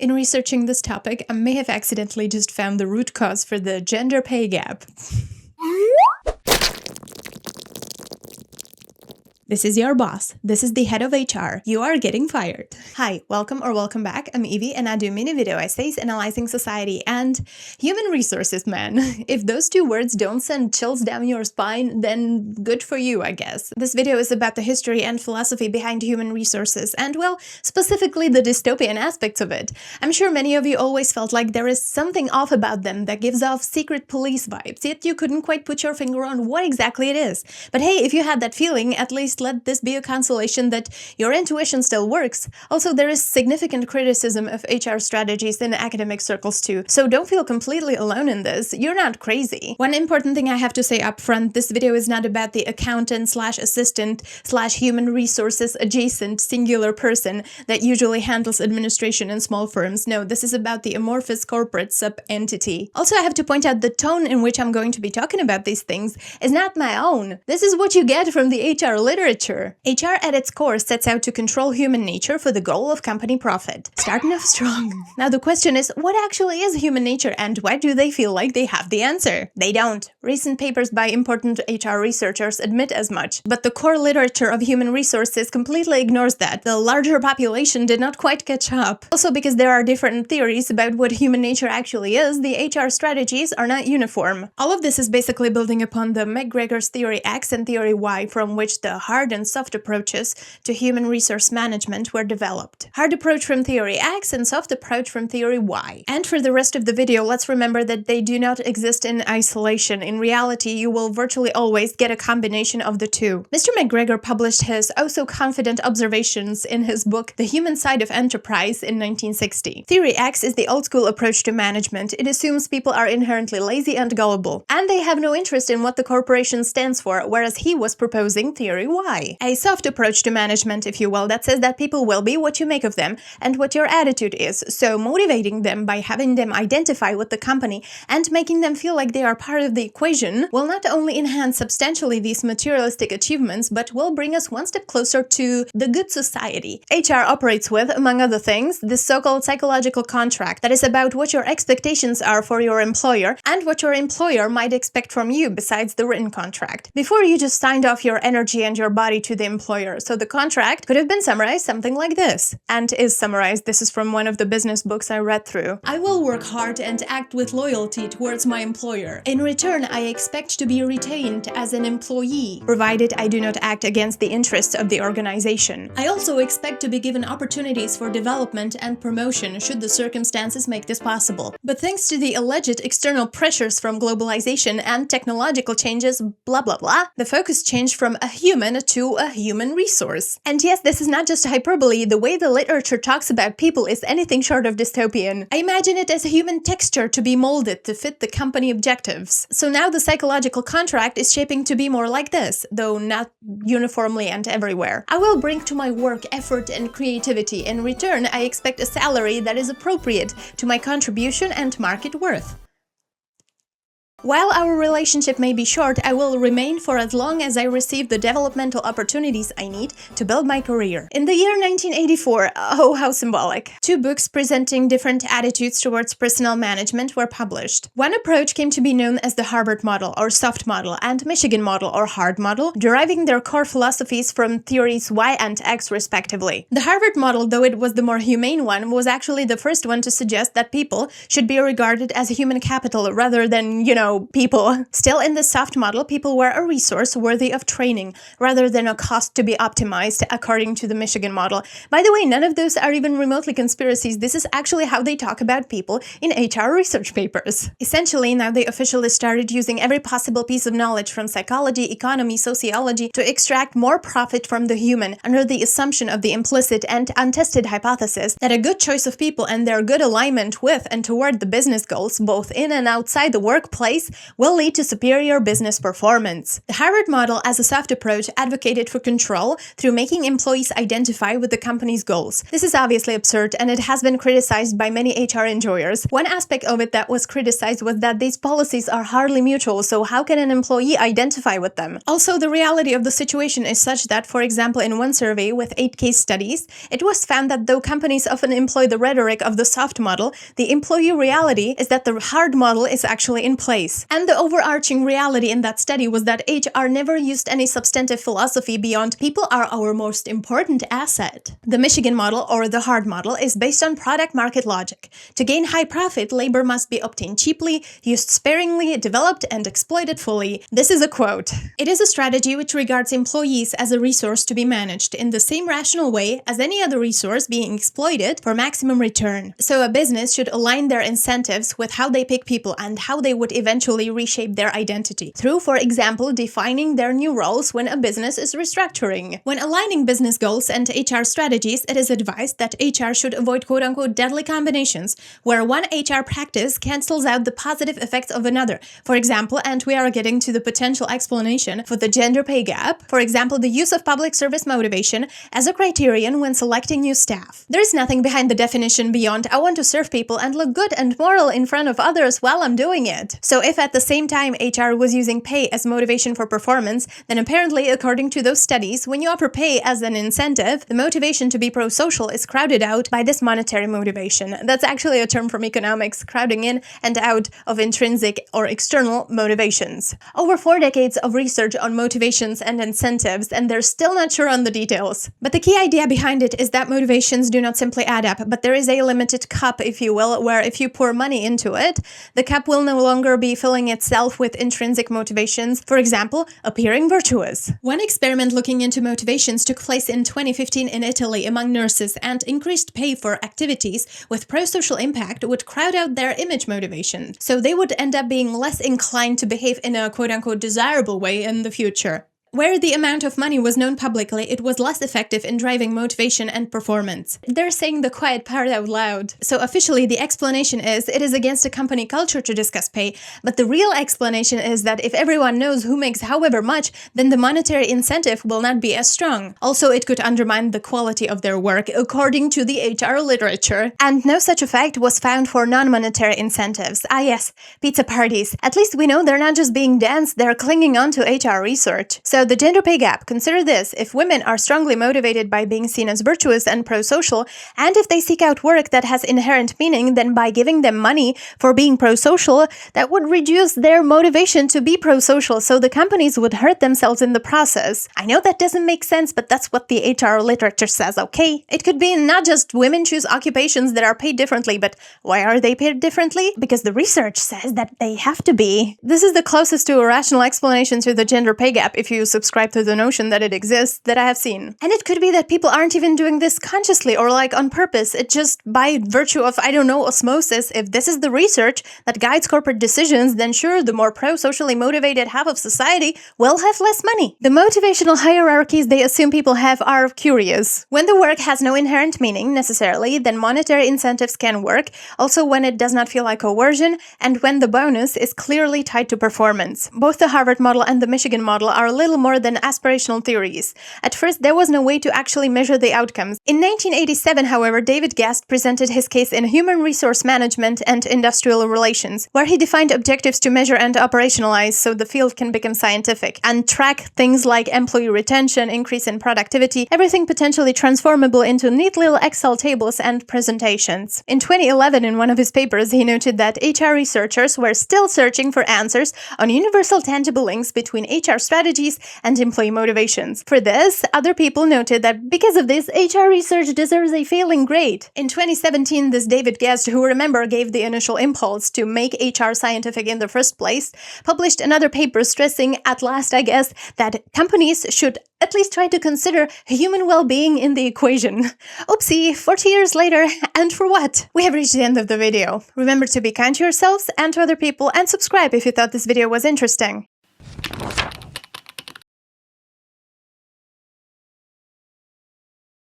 In researching this topic, I may have accidentally just found the root cause for the gender pay gap. This is your boss. This is the head of HR. You are getting fired. Hi, welcome or welcome back. I'm Evie and I do mini video essays analyzing society and human resources, man. If those two words don't send chills down your spine, then good for you, I guess. This video is about the history and philosophy behind human resources and, well, specifically the dystopian aspects of it. I'm sure many of you always felt like there is something off about them that gives off secret police vibes, yet you couldn't quite put your finger on what exactly it is. But hey, if you had that feeling, at least let this be a consolation that your intuition still works. Also, there is significant criticism of HR strategies in academic circles too, so don't feel completely alone in this. You're not crazy. One important thing I have to say up front, this video is not about the accountant/assistant/human resources adjacent singular person that usually handles administration in small firms. No, this is about the amorphous corporate sub-entity. Also, I have to point out the tone in which I'm going to be talking about these things is not my own. This is what you get from the HR literature. HR at its core sets out to control human nature for the goal of company profit. Starting off strong. Now the question is, what actually is human nature and why do they feel like they have the answer? They don't. Recent papers by important HR researchers admit as much, but the core literature of human resources completely ignores that. The larger population did not quite catch up. Also, because there are different theories about what human nature actually is, the HR strategies are not uniform. All of this is basically building upon the McGregor's theory X and theory Y, from which the hard and soft approaches to human resource management were developed. Hard approach from theory X and soft approach from theory Y. And for the rest of the video, let's remember that they do not exist in isolation. In reality, you will virtually always get a combination of the two. Mr. McGregor published his oh-so-confident observations in his book The Human Side of Enterprise in 1960. Theory X is the old-school approach to management. It assumes people are inherently lazy and gullible, and they have no interest in what the corporation stands for, whereas he was proposing theory Y. A soft approach to management, if you will, that says that people will be what you make of them and what your attitude is, so motivating them by having them identify with the company and making them feel like they are part of the equation will not only enhance substantially these materialistic achievements, but will bring us one step closer to the good society. HR operates with, among other things, this so-called psychological contract that is about what your expectations are for your employer and what your employer might expect from you besides the written contract. Before you just signed off your energy and your body to the employer, so the contract could have been summarized something like this, and is summarized. This is from one of the business books I read through. I will work hard and act with loyalty towards my employer. In return, I expect to be retained as an employee, provided I do not act against the interests of the organization. I also expect to be given opportunities for development and promotion should the circumstances make this possible. But thanks to the alleged external pressures from globalization and technological changes, blah blah blah, the focus changed from a human to a human resource. And yes, this is not just hyperbole. The way the literature talks about people is anything short of dystopian. I imagine it as a human texture to be molded to fit the company objectives. So now the psychological contract is shaping to be more like this, though not uniformly and everywhere. I will bring to my work effort and creativity. In return, I expect a salary that is appropriate to my contribution and market worth. While our relationship may be short, I will remain for as long as I receive the developmental opportunities I need to build my career. In the year 1984, oh how symbolic, 2 books presenting different attitudes towards personnel management were published. One approach came to be known as the Harvard model or soft model and Michigan model or hard model, deriving their core philosophies from theories Y and X respectively. The Harvard model, though it was the more humane one, was actually the first one to suggest that people should be regarded as human capital rather than, people. Still, in the soft model, people were a resource worthy of training, rather than a cost to be optimized, according to the Michigan model. By the way, none of those are even remotely conspiracies. This is actually how they talk about people in HR research papers. Essentially, now they officially started using every possible piece of knowledge from psychology, economy, sociology to extract more profit from the human, under the assumption of the implicit and untested hypothesis that a good choice of people and their good alignment with and toward the business goals, both in and outside the workplace, place will lead to superior business performance. The Harvard model, as a soft approach, advocated for control through making employees identify with the company's goals. This is obviously absurd, and it has been criticized by many HR enjoyers. One aspect of it that was criticized was that these policies are hardly mutual, so how can an employee identify with them? Also, the reality of the situation is such that, for example, in one survey with 8 case studies, it was found that though companies often employ the rhetoric of the soft model, the employee reality is that the hard model is actually in place. And the overarching reality in that study was that HR never used any substantive philosophy beyond "people are our most important asset." The Michigan model, or the hard model, is based on product market logic. To gain high profit, labor must be obtained cheaply, used sparingly, developed, and exploited fully. This is a quote. It is a strategy which regards employees as a resource to be managed in the same rational way as any other resource being exploited for maximum return. So a business should align their incentives with how they pick people and how they would eventually reshape their identity, through, for example, defining their new roles when a business is restructuring. When aligning business goals and HR strategies, it is advised that HR should avoid quote-unquote deadly combinations, where one HR practice cancels out the positive effects of another. For example, and we are getting to the potential explanation for the gender pay gap, for example, the use of public service motivation as a criterion when selecting new staff. There is nothing behind the definition beyond "I want to serve people and look good and moral in front of others while I'm doing it." So if at the same time HR was using pay as motivation for performance, then apparently, according to those studies, when you offer pay as an incentive, the motivation to be pro-social is crowded out by this monetary motivation. That's actually a term from economics, crowding in and out of intrinsic or external motivations. Over 4 decades of research on motivations and incentives, and they're still not sure on the details. But the key idea behind it is that motivations do not simply add up, but there is a limited cup, if you will, where if you pour money into it, the cup will no longer be filling itself with intrinsic motivations, for example, appearing virtuous. One experiment looking into motivations took place in 2015 in Italy among nurses, and increased pay for activities with pro-social impact would crowd out their image motivation, so they would end up being less inclined to behave in a quote-unquote desirable way in the future. Where the amount of money was known publicly, it was less effective in driving motivation and performance. They're saying the quiet part out loud. So officially, the explanation is it is against a company culture to discuss pay, but the real explanation is that if everyone knows who makes however much, then the monetary incentive will not be as strong. Also, it could undermine the quality of their work, according to the HR literature. And no such effect was found for non-monetary incentives. Ah yes, pizza parties. At least we know they're not just being danced, they're clinging on to HR research. So the gender pay gap, consider this: if women are strongly motivated by being seen as virtuous and pro-social, and if they seek out work that has inherent meaning, then by giving them money for being pro-social, that would reduce their motivation to be pro-social, so the companies would hurt themselves in the process. I know that doesn't make sense, but that's what the HR literature says, okay? It could be not just women choose occupations that are paid differently, but why are they paid differently? Because the research says that they have to be. This is the closest to a rational explanation to the gender pay gap, if you subscribe to the notion that it exists, that I have seen. And it could be that people aren't even doing this consciously or like on purpose. It's just by virtue of, I don't know, osmosis. If this is the research that guides corporate decisions, then sure, the more pro-socially motivated half of society will have less money. The motivational hierarchies they assume people have are curious. When the work has no inherent meaning, necessarily, then monetary incentives can work, also when it does not feel like coercion, and when the bonus is clearly tied to performance. Both the Harvard model and the Michigan model are a little more than aspirational theories. At first, there was no way to actually measure the outcomes. In 1987, however, David Guest presented his case in Human Resource Management and Industrial Relations, where he defined objectives to measure and operationalize so the field can become scientific and track things like employee retention, increase in productivity, everything potentially transformable into neat little Excel tables and presentations. In 2011, in one of his papers, he noted that HR researchers were still searching for answers on universal tangible links between HR strategies and employee motivations. For this, other people noted that because of this, HR research deserves a failing grade. In 2017, this David Guest, who remember gave the initial impulse to make HR scientific in the first place, published another paper stressing, at last I guess, that companies should at least try to consider human well-being in the equation. Oopsie, 40 years later, and for what? We have reached the end of the video. Remember to be kind to yourselves and to other people, and subscribe if you thought this video was interesting.